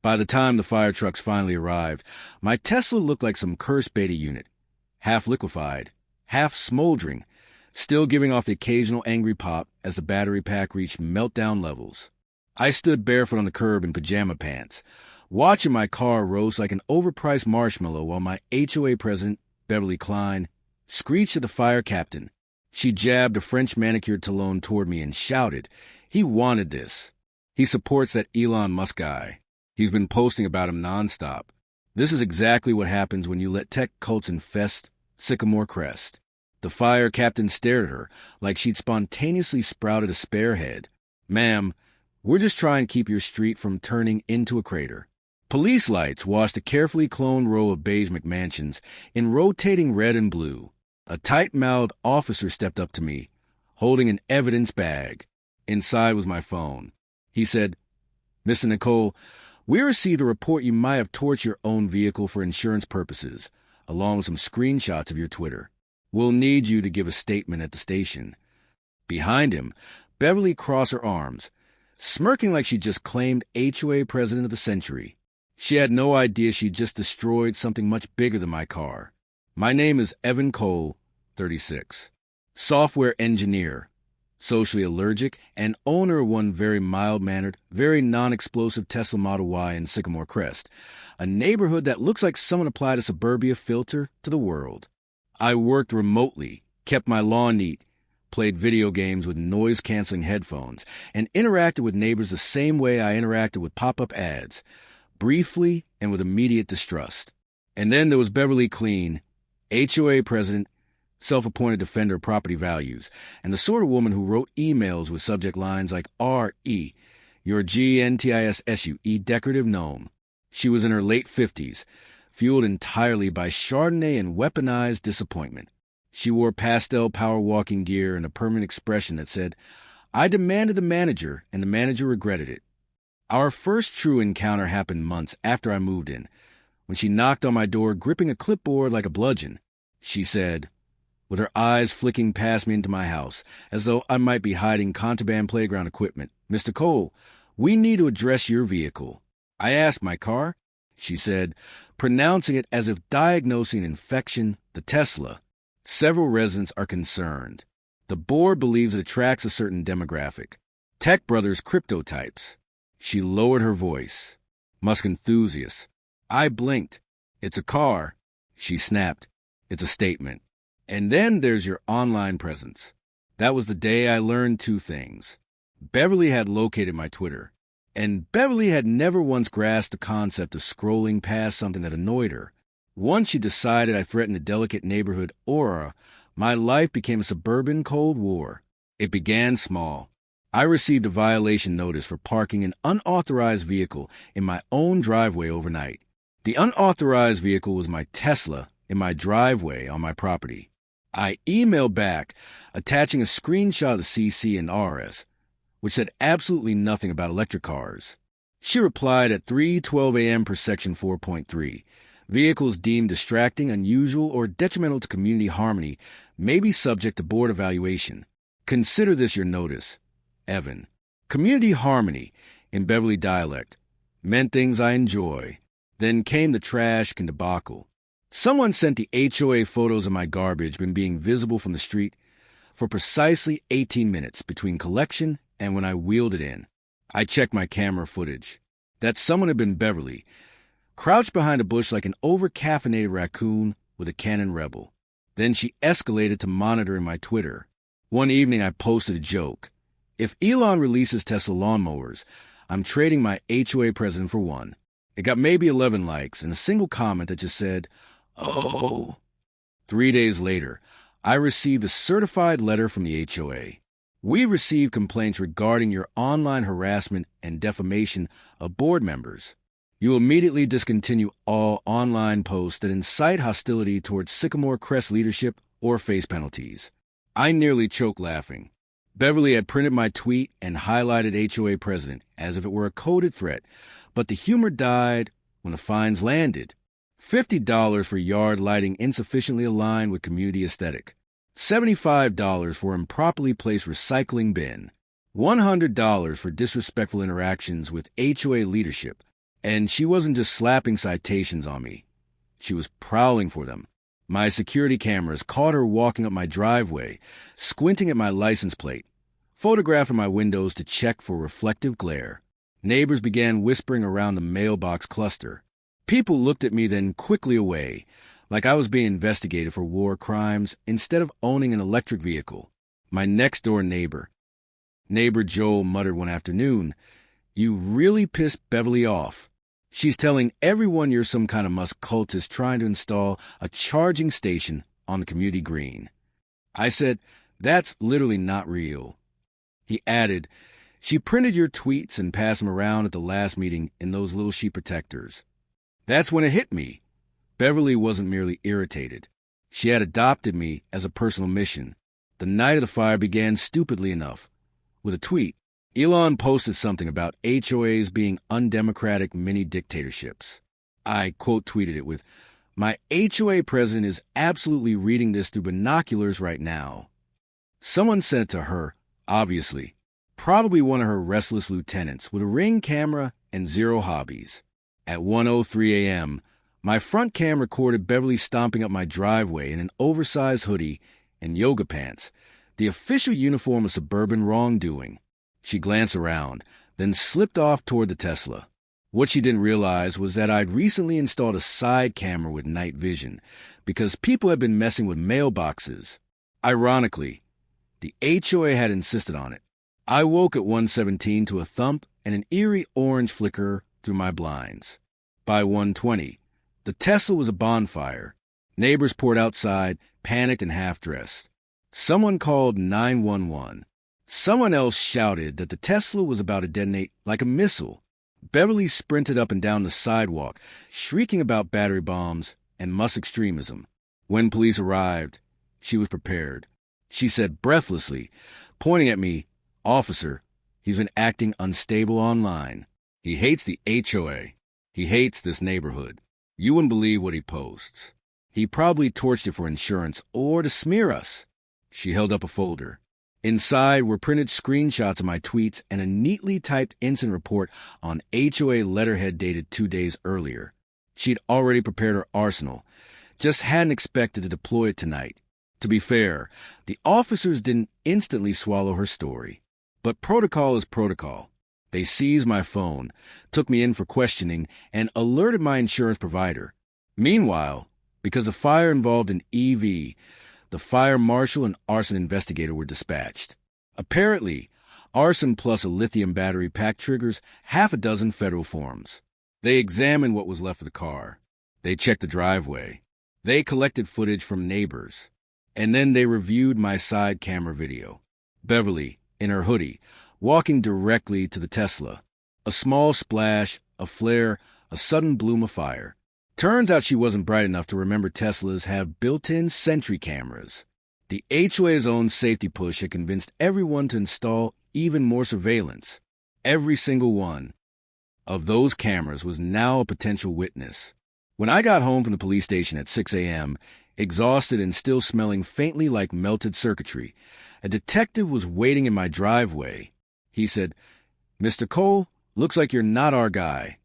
By the time the fire trucks finally arrived, my Tesla looked like some cursed beta unit, half liquefied, half smoldering, still giving off the occasional angry pop as the battery pack reached meltdown levels. I stood barefoot on the curb in pajama pants, watching my car roast like an overpriced marshmallow while my HOA president, Beverly Klein, screeched at the fire captain. She jabbed a French manicured talon toward me and shouted, "He wanted this. He supports that Elon Musk guy. He's been posting about him nonstop. This is exactly what happens when you let tech cults infest Sycamore Crest." The fire captain stared at her like she'd spontaneously sprouted a spare head. "Ma'am, we're just trying to keep your street from turning into a crater." Police lights washed a carefully cloned row of beige McMansions in rotating red and blue. A tight-mouthed officer stepped up to me, holding an evidence bag. Inside was my phone. He said, "Mr. Nicole, we received a report you might have torched your own vehicle for insurance purposes, along with some screenshots of your Twitter. We'll need you to give a statement at the station." Behind him, Beverly crossed her arms, smirking like she just claimed HOA President of the Century. She had no idea she'd just destroyed something much bigger than my car. "My name is Evan Cole, 36, software engineer, socially allergic, and owner of one very mild-mannered, very non-explosive Tesla Model Y in Sycamore Crest, a neighborhood that looks like someone applied a suburbia filter to the world. I worked remotely, kept my lawn neat, played video games with noise-canceling headphones, and interacted with neighbors the same way I interacted with pop-up ads, briefly and with immediate distrust. And then there was Beverly Clean, HOA president, self-appointed defender of property values, and the sort of woman who wrote emails with subject lines like R.E., your GNTISSUE decorative gnome. She was in her late 50s, fueled entirely by Chardonnay and weaponized disappointment. She wore pastel power walking gear and a permanent expression that said, "I demanded the manager, and the manager regretted it." Our first true encounter happened months after I moved in, when she knocked on my door gripping a clipboard like a bludgeon. She said, with her eyes flicking past me into my house, as though I might be hiding contraband playground equipment, "Mr. Cole, we need to address your vehicle." I asked, "My car?" She said, pronouncing it as if diagnosing an infection, "The Tesla. Several residents are concerned. The board believes it attracts a certain demographic. Tech Brothers crypto types." She lowered her voice. "Musk enthusiasts." I blinked. "It's a car." She snapped. "It's a statement. And then there's your online presence." That was the day I learned two things. Beverly had located my Twitter, and Beverly had never once grasped the concept of scrolling past something that annoyed her. Once she decided I threatened a delicate neighborhood aura, my life became a suburban Cold War. It began small. I received a violation notice for parking an unauthorized vehicle in my own driveway overnight. The unauthorized vehicle was my Tesla in my driveway on my property. I emailed back, attaching a screenshot of the CC and RS, which said absolutely nothing about electric cars. She replied at 3:12 a.m. per Section 4.3. Vehicles deemed distracting, unusual, or detrimental to community harmony may be subject to board evaluation. Consider this your notice. Evan. Community harmony, in Beverly dialect, meant things I enjoy. Then came the trash and debacle. Someone sent the HOA photos of my garbage been being visible from the street for precisely 18 minutes between collection and when I wheeled it in. I checked my camera footage. That someone had been Beverly, crouched behind a bush like an over-caffeinated raccoon with a Canon Rebel. Then she escalated to monitoring my Twitter. One evening I posted a joke. If Elon releases Tesla lawnmowers, I'm trading my HOA president for one. It got maybe 11 likes and a single comment that just said, "Oh." 3 days later, I received a certified letter from the HOA. "We received complaints regarding your online harassment and defamation of board members. You will immediately discontinue all online posts that incite hostility towards Sycamore Crest leadership or face penalties." I nearly choked laughing. Beverly had printed my tweet and highlighted HOA president as if it were a coded threat, but the humor died when the fines landed. $50 for yard lighting insufficiently aligned with community aesthetic. $75 for improperly placed recycling bin. $100 for disrespectful interactions with HOA leadership, And she wasn't just slapping citations on me. She was prowling for them. My security cameras caught her walking up my driveway, squinting at my license plate, photographing my windows to check for reflective glare. Neighbors began whispering around the mailbox cluster. People looked at me, then quickly away, like I was being investigated for war crimes instead of owning an electric vehicle. My next-door neighbor Joel, muttered one afternoon, "You really pissed Beverly off. She's telling everyone you're some kind of Musk cultist trying to install a charging station on the community green." I said, "That's literally not real." He added, "She printed your tweets and passed them around at the last meeting in those little sheet protectors." That's when it hit me. Beverly wasn't merely irritated. She had adopted me as a personal mission. The night of the fire began stupidly enough with a tweet. Elon posted something about HOAs being undemocratic mini-dictatorships. I quote-tweeted it with, "My HOA president is absolutely reading this through binoculars right now." Someone sent it to her, obviously. Probably one of her restless lieutenants with a Ring camera and zero hobbies. At 1:03 a.m., my front cam recorded Beverly stomping up my driveway in an oversized hoodie and yoga pants, the official uniform of suburban wrongdoing. She glanced around, then slipped off toward the Tesla. What she didn't realize was that I'd recently installed a side camera with night vision because people had been messing with mailboxes. Ironically, the HOA had insisted on it. I woke at 1:17 to a thump and an eerie orange flicker through my blinds. By 1:20, the Tesla was a bonfire. Neighbors poured outside, panicked and half-dressed. Someone called 911. Someone else shouted that the Tesla was about to detonate like a missile. Beverly sprinted up and down the sidewalk, shrieking about battery bombs and Musk extremism. When police arrived, she was prepared. She said breathlessly, pointing at me, "Officer, he's been acting unstable online. He hates the HOA. He hates this neighborhood. You wouldn't believe what he posts. He probably torched it for insurance or to smear us." She held up a folder. Inside were printed screenshots of my tweets and a neatly typed incident report on HOA letterhead dated 2 days earlier. She'd already prepared her arsenal, just hadn't expected to deploy it tonight. To be fair, the officers didn't instantly swallow her story. But protocol is protocol. They seized my phone, took me in for questioning, and alerted my insurance provider. Meanwhile, because the fire involved an EV, the fire marshal and arson investigator were dispatched. Apparently, arson plus a lithium battery pack triggers half a dozen federal forms. They examined what was left of the car. They checked the driveway. They collected footage from neighbors. And then they reviewed my side camera video. Beverly, in her hoodie, walking directly to the Tesla. A small splash, a flare, a sudden bloom of fire. Turns out she wasn't bright enough to remember Teslas have built-in Sentry cameras. The HOA's own safety push had convinced everyone to install even more surveillance. Every single one of those cameras was now a potential witness. When I got home from the police station at 6 a.m., exhausted and still smelling faintly like melted circuitry, a detective was waiting in my driveway. He said, "Mr. Cole, looks like you're not our guy."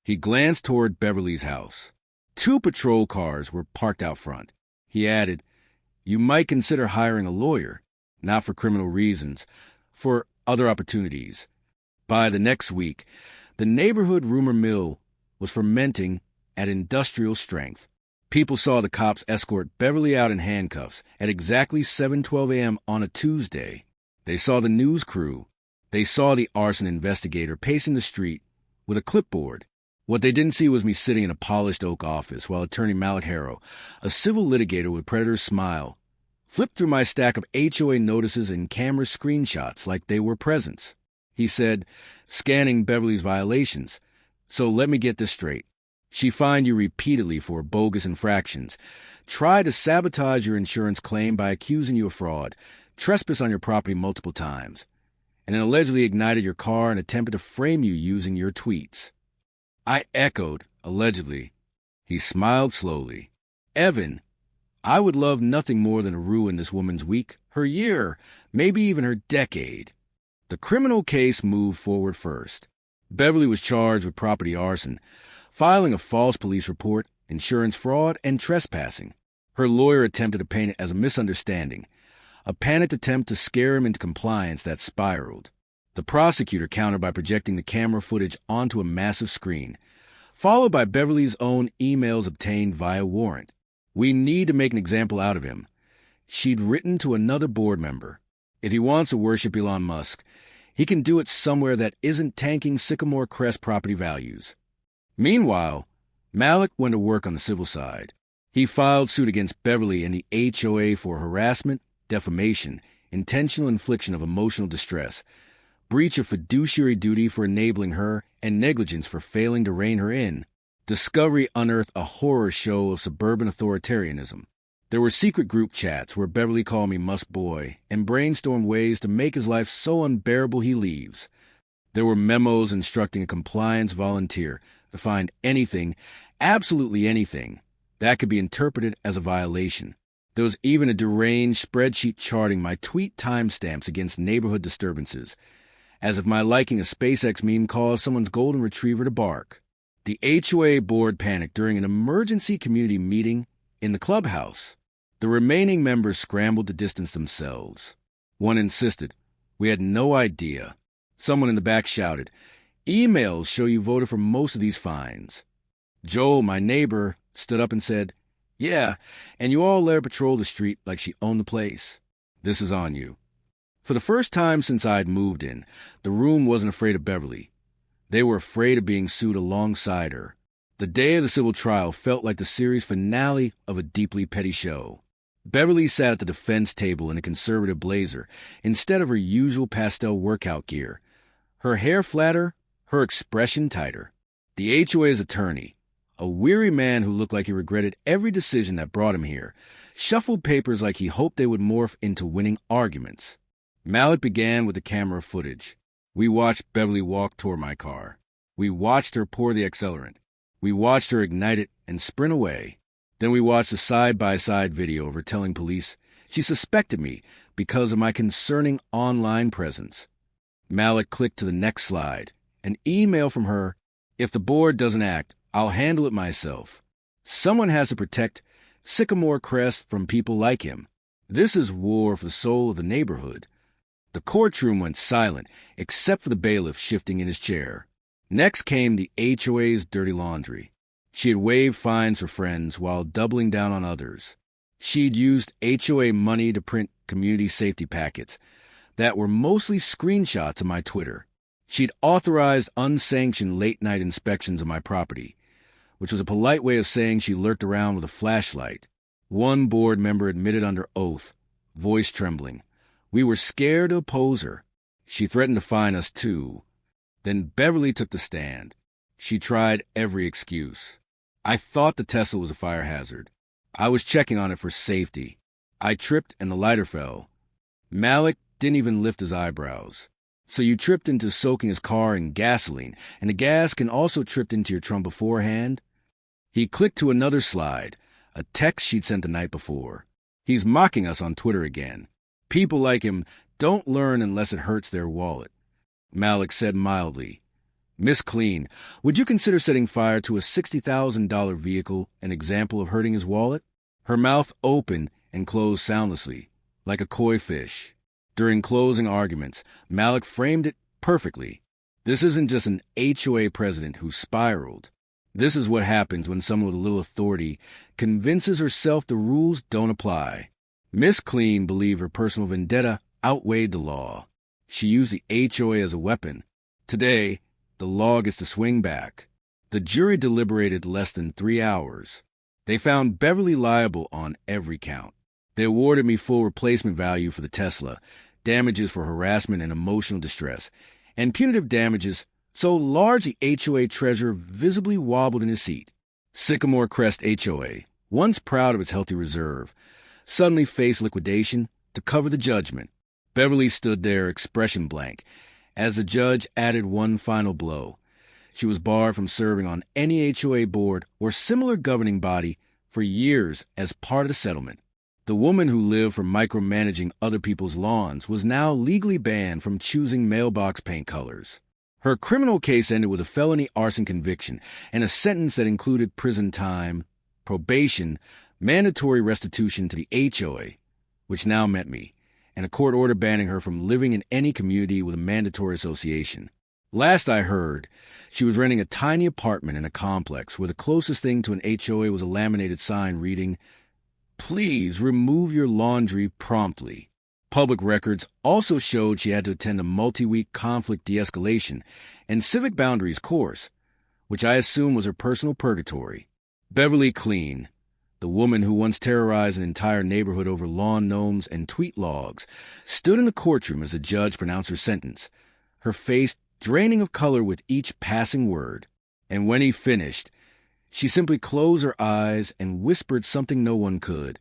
He glanced toward Beverly's house. 2 patrol cars were parked out front. He added, "You might consider hiring a lawyer, not for criminal reasons, for other opportunities." By the next week, the neighborhood rumor mill was fermenting at industrial strength. People saw the cops escort Beverly out in handcuffs at exactly 7:12 a.m. on a Tuesday. They saw the news crew. They saw the arson investigator pacing the street with a clipboard. What they didn't see was me sitting in a polished oak office while attorney Malik Harrow, a civil litigator with predator's smile, flipped through my stack of HOA notices and camera screenshots like they were presents. He said, scanning Beverly's violations, "So let me get this straight. She fined you repeatedly for bogus infractions, tried to sabotage your insurance claim by accusing you of fraud, trespassed on your property multiple times, and then allegedly ignited your car and attempted to frame you using your tweets." I echoed, allegedly. He smiled slowly. "Evan, I would love nothing more than to ruin this woman's week, her year, maybe even her decade." The criminal case moved forward first. Beverly was charged with property arson, filing a false police report, insurance fraud, and trespassing. Her lawyer attempted to paint it as a misunderstanding, a panicked attempt to scare him into compliance that spiraled. The prosecutor countered by projecting the camera footage onto a massive screen, followed by Beverly's own emails obtained via warrant. "We need to make an example out of him," she'd written to another board member. "If he wants to worship Elon Musk, he can do it somewhere that isn't tanking Sycamore Crest property values." Meanwhile, Malik went to work on the civil side. He filed suit against Beverly and the HOA for harassment, defamation, intentional infliction of emotional distress, breach of fiduciary duty for enabling her, and negligence for failing to rein her in. Discovery unearthed a horror show of suburban authoritarianism. There were secret group chats where Beverly called me Musk Boy and brainstormed ways to make his life so unbearable he leaves. There were memos instructing a compliance volunteer to find anything, absolutely anything, that could be interpreted as a violation. There was even a deranged spreadsheet charting my tweet timestamps against neighborhood disturbances, as if my liking a SpaceX meme caused someone's golden retriever to bark. The HOA board panicked during an emergency community meeting in the clubhouse. The remaining members scrambled to distance themselves. One insisted, "We had no idea." Someone in the back shouted, "Emails show you voted for most of these fines." Joel, my neighbor, stood up and said, "Yeah, and you all let her patrol the street like she owned the place. This is on you." For the first time since I'd moved in, the room wasn't afraid of Beverly. They were afraid of being sued alongside her. The day of the civil trial felt like the series finale of a deeply petty show. Beverly sat at the defense table in a conservative blazer instead of her usual pastel workout gear. Her hair flatter, her expression tighter. The HOA's attorney, a weary man who looked like he regretted every decision that brought him here, shuffled papers like he hoped they would morph into winning arguments. Malik began with the camera footage. We watched Beverly walk toward my car. We watched her pour the accelerant. We watched her ignite it and sprint away. Then we watched a side-by-side video of her telling police she suspected me because of my concerning online presence. Malik clicked to the next slide. An email from her, "If the board doesn't act, I'll handle it myself. Someone has to protect Sycamore Crest from people like him. This is war for the soul of the neighborhood." The courtroom went silent, except for the bailiff shifting in his chair. Next came the HOA's dirty laundry. She had waived fines for friends while doubling down on others. She'd used HOA money to print community safety packets that were mostly screenshots of my Twitter. She'd authorized unsanctioned late-night inspections of my property, which was a polite way of saying she lurked around with a flashlight. One board member admitted under oath, voice trembling, we were scared to oppose her. She threatened to fine us too. Then Beverly took the stand. She tried every excuse. I thought the Tesla was a fire hazard. I was checking on it for safety. I tripped and the lighter fell. Malik didn't even lift his eyebrows. So you tripped into soaking his car in gasoline, and the gas can also trip into your trunk beforehand? He clicked to another slide, a text she'd sent the night before. He's mocking us on Twitter again. People like him don't learn unless it hurts their wallet. Malik said mildly, "Miss Clean, would you consider setting fire to a $60,000 vehicle an example of hurting his wallet?" Her mouth opened and closed soundlessly, like a koi fish. During closing arguments, Malik framed it perfectly. This isn't just an HOA president who spiraled. This is what happens when someone with a little authority convinces herself the rules don't apply. Miss Clean believed her personal vendetta outweighed the law. She used the HOA as a weapon. Today, the law gets to swing back. The jury deliberated less than 3 hours. They found Beverly liable on every count. They awarded me full replacement value for the Tesla, damages for harassment and emotional distress, and punitive damages so large the HOA treasurer visibly wobbled in his seat. Sycamore Crest HOA, once proud of its healthy reserve, suddenly faced liquidation to cover the judgment. Beverly stood there, expression blank, as the judge added one final blow. She was barred from serving on any HOA board or similar governing body for years as part of the settlement. The woman who lived from micromanaging other people's lawns was now legally banned from choosing mailbox paint colors. Her criminal case ended with a felony arson conviction and a sentence that included prison time, probation, mandatory restitution to the HOA, which now met me, and a court order banning her from living in any community with a mandatory association. Last I heard, she was renting a tiny apartment in a complex where the closest thing to an HOA was a laminated sign reading, "Please remove your laundry promptly." Public records also showed she had to attend a multi-week conflict de-escalation and civic boundaries course, which I assume was her personal purgatory. Beverly Clean, the woman who once terrorized an entire neighborhood over lawn gnomes and tweet logs, stood in the courtroom as the judge pronounced her sentence, her face draining of color with each passing word. And when he finished, she simply closed her eyes and whispered something no one could.